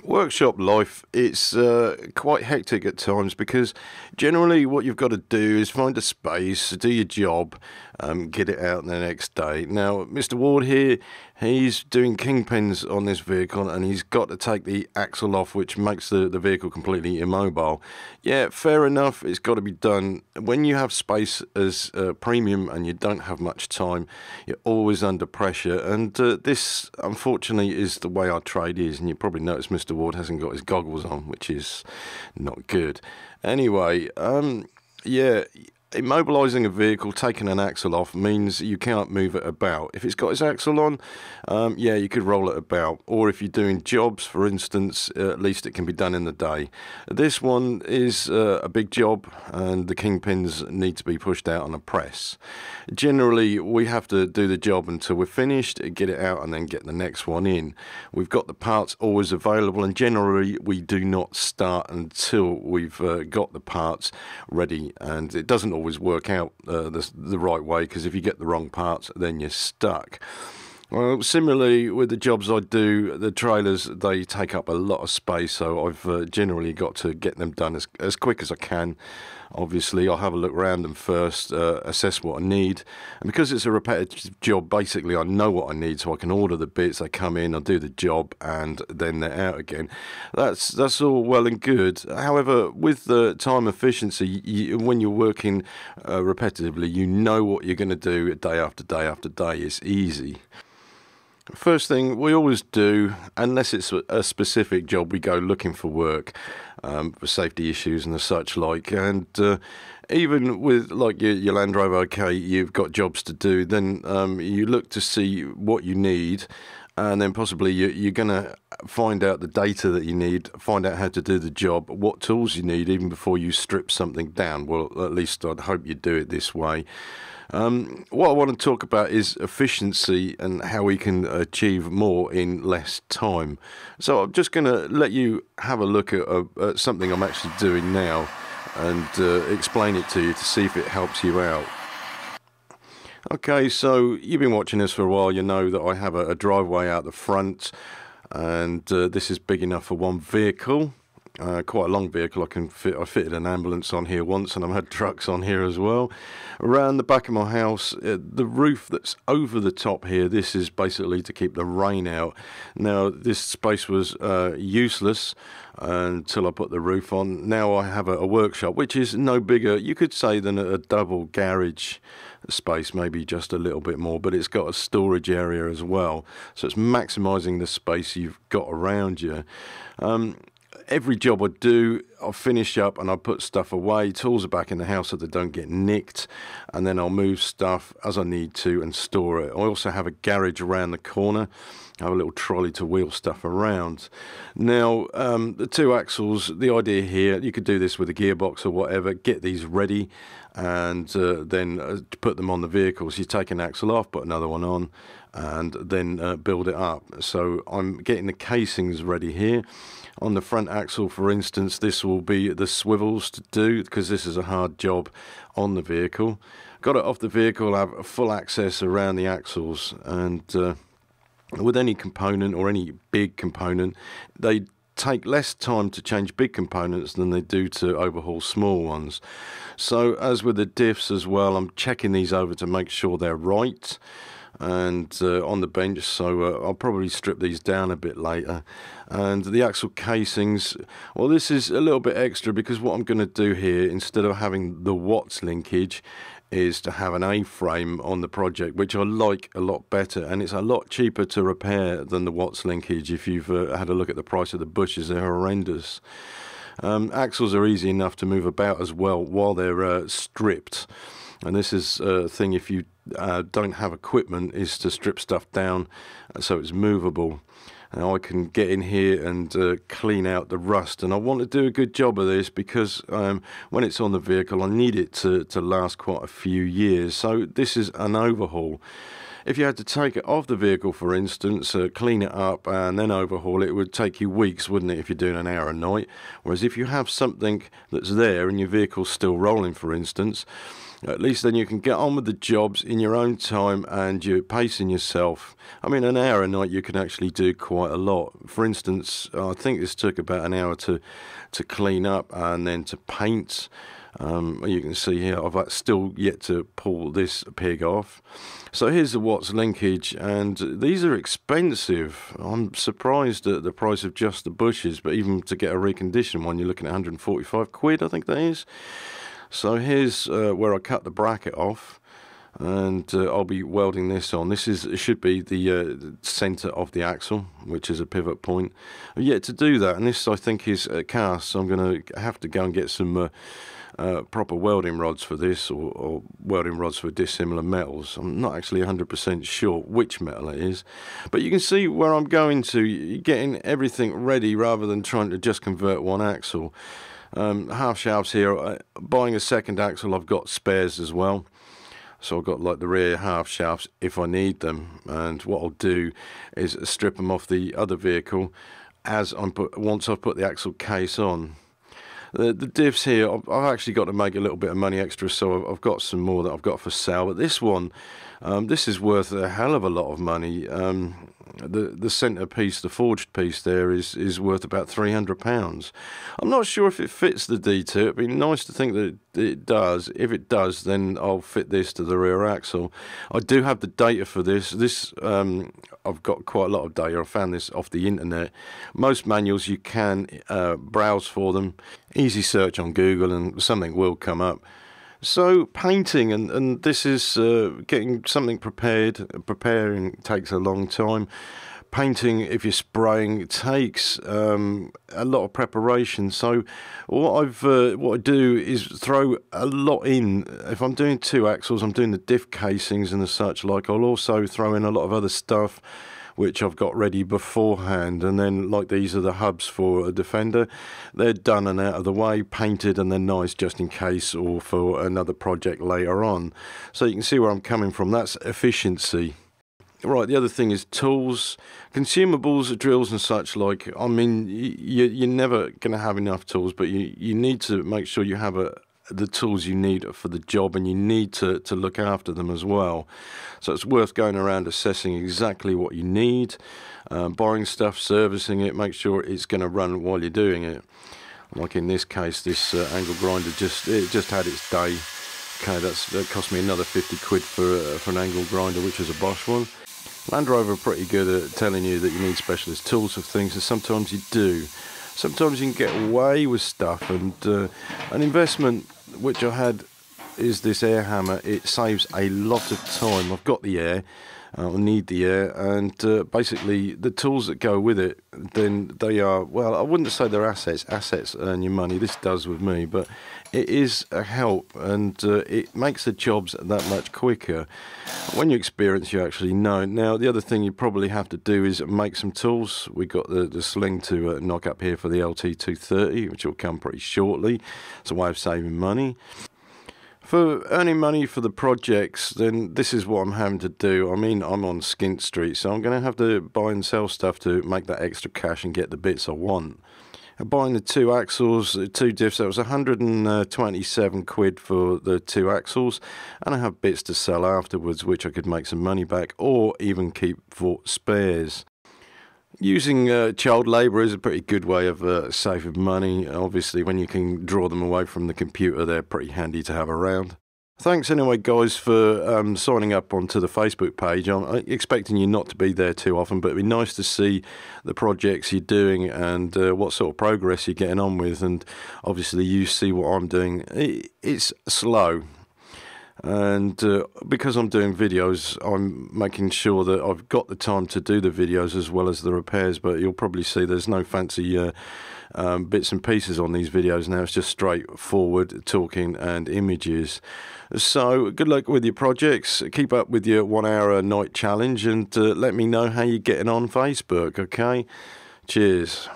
Workshop life, it's quite hectic at times because generally what you've got to do is find a space, do your job, get it out the next day. Now, Mr. Ward here, he's doing kingpins on this vehicle and he's got to take the axle off, which makes the vehicle completely immobile. Yeah, fair enough, it's got to be done. When you have space as premium and you don't have much time, you're always under pressure, and this, unfortunately, is the way our trade is, and you probably noticed Mr. Ward hasn't got his goggles on, which is not good. Anyway, yeah, immobilising a vehicle, taking an axle off, means you can't move it about. If it's got its axle on, yeah, you could roll it about. Or if you're doing jobs, for instance, at least it can be done in the day. This one is a big job, and the kingpins need to be pushed out on a press. Generally, we have to do the job until we're finished, get it out, and then get the next one in. We've got the parts always available, and generally we do not start until we've got the parts ready, and it doesn't always work out the right way, because if you get the wrong parts, then you're stuck. Well, similarly with the jobs I do, the trailers, they take up a lot of space, so I've generally got to get them done as quick as I can. Obviously, I'll have a look around them first, assess what I need, and because it's a repetitive job, basically I know what I need, so I can order the bits, they come in, I do the job, and then they're out again. That's all well and good. However, with the time efficiency, when you're working repetitively, you know what you're going to do day after day after day. It's easy. First thing we always do, unless it's a specific job, we go looking for work for safety issues and the such like. And even with like your Land Rover, okay, you've got jobs to do, then you look to see what you need, and then possibly you're going to find out the data that you need, find out how to do the job, what tools you need, even before you strip something down. Well, at least I'd hope you do it this way. What I want to talk about is efficiency and how we can achieve more in less time. So I'm just going to let you have a look at something I'm actually doing now and explain it to you to see if it helps you out. Okay, so you've been watching this for a while. You know that I have a driveway out the front, and this is big enough for one vehicle. Quite a long vehicle. I fitted an ambulance on here once, and I've had trucks on here as well. Around the back of my house, the roof that's over the top here, this is basically to keep the rain out. Now, this space was useless until I put the roof on. Now I have a workshop, which is no bigger, you could say, than a double garage space, maybe just a little bit more, but it's got a storage area as well. So it's maximising the space you've got around you. Every job I do, I'll finish up and I'll put stuff away. Tools are back in the house so they don't get nicked, and then I'll move stuff as I need to and store it. I also have a garage around the corner. I have a little trolley to wheel stuff around. Now, the two axles, the idea here, you could do this with a gearbox or whatever, get these ready and then put them on the vehicle. So you take an axle off, put another one on, and then build it up. So I'm getting the casings ready here. On the front axle, for instance, this will be the swivels to do, because this is a hard job on the vehicle. Got it off the vehicle, I have full access around the axles, and with any component or any big component, they take less time to change big components than they do to overhaul small ones. So as with the diffs as well, I'm checking these over to make sure they're right, and on the bench, so I'll probably strip these down a bit later. And the axle casings, well, this is a little bit extra, because what I'm going to do here, instead of having the Watts linkage, is to have an A-frame on the project, which I like a lot better, and it's a lot cheaper to repair than the Watts linkage. If you've had a look at the price of the bushes, they're horrendous. Axles are easy enough to move about as well while they're stripped. And this is a thing, if you don't have equipment, is to strip stuff down so it's movable. Now I can get in here and clean out the rust, and I want to do a good job of this because when it's on the vehicle I need it to last quite a few years. So this is an overhaul. If you had to take it off the vehicle, for instance, clean it up and then overhaul it, it would take you weeks, wouldn't it, if you're doing an hour a night? Whereas if you have something that's there and your vehicle's still rolling, for instance, At least then you can get on with the jobs in your own time and you're pacing yourself. I mean, an hour a night you can actually do quite a lot. For instance, I think this took about an hour to clean up and then to paint. You can see here I've still yet to pull this pig off. So here's the Watts linkage, and these are expensive. I'm surprised at the price of just the bushes, but even to get a reconditioned one, you're looking at 145 quid, I think that is. So here's where I cut the bracket off, and I'll be welding this on. This should be the centre of the axle, which is a pivot point. I've yet to do that, and this I think is cast, so I'm going to have to go and get some proper welding rods for this, or welding rods for dissimilar metals. I'm not actually 100% sure which metal it is, but you can see where I'm going to. You're getting everything ready rather than trying to just convert one axle. Half shafts here. Buying a second axle, I've got spares as well. So I've got like the rear half shafts if I need them, and what I'll do is strip them off the other vehicle once I've put the axle case on. The diffs here, I've actually got to make a little bit of money extra, so I've got some more that I've got for sale. But this one, this is worth a hell of a lot of money. The centre piece, the forged piece there, is worth about £300. I'm not sure if it fits the D2. It'd be nice to think that it does. If it does, then I'll fit this to the rear axle. I do have the data for this. I've got quite a lot of data. I found this off the internet. Most manuals you can browse for them. Easy search on Google and something will come up. So painting, and this is getting something prepared. Preparing takes a long time. Painting, if you're spraying, takes a lot of preparation. So what I do is throw a lot in. If I'm doing two axles, I'm doing the diff casings and the such like. I'll also throw in a lot of other stuff which I've got ready beforehand, and then like these are the hubs for a Defender. They're done and out of the way, painted, and they're nice just in case or for another project later on. So you can see where I'm coming from. That's efficiency. Right, the other thing is tools, consumables, drills and such like. I mean, you're never going to have enough tools, but you need to make sure you have the tools you need for the job, and you need to look after them as well. So it's worth going around assessing exactly what you need, buying stuff, servicing it, make sure it's going to run while you're doing it. Like in this case, this angle grinder just had its day. Okay, that cost me another 50 quid for an angle grinder, which was a Bosch one. Land Rover are pretty good at telling you that you need specialist tools for things, and sometimes you do. Sometimes you can get away with stuff, and an investment which I had is this air hammer. It saves a lot of time. I've got the air, I need the air, and basically the tools that go with it, then they are, well, I wouldn't say they're assets. Assets earn you money. This does with me, but it is a help, and it makes the jobs that much quicker. When you experience, you actually know. Now, the other thing you probably have to do is make some tools. We got the sling to knock up here for the LT230, which will come pretty shortly. It's a way of saving money. For earning money for the projects, then this is what I'm having to do. I mean, I'm on Skint Street, so I'm going to have to buy and sell stuff to make that extra cash and get the bits I want. Buying the two axles, two diffs, that was 127 quid for the two axles, and I have bits to sell afterwards which I could make some money back or even keep for spares. Using child labour is a pretty good way of saving money. Obviously, when you can draw them away from the computer, they're pretty handy to have around. Thanks anyway, guys, for signing up onto the Facebook page. I'm expecting you not to be there too often, but it'd be nice to see the projects you're doing and what sort of progress you're getting on with. And obviously, you see what I'm doing. It's slow. And because I'm doing videos, I'm making sure that I've got the time to do the videos as well as the repairs, but you'll probably see there's no fancy bits and pieces on these videos now. It's just straightforward talking and images. So good luck with your projects. Keep up with your 1 hour a night challenge, and let me know how you're getting on Facebook, okay? Cheers.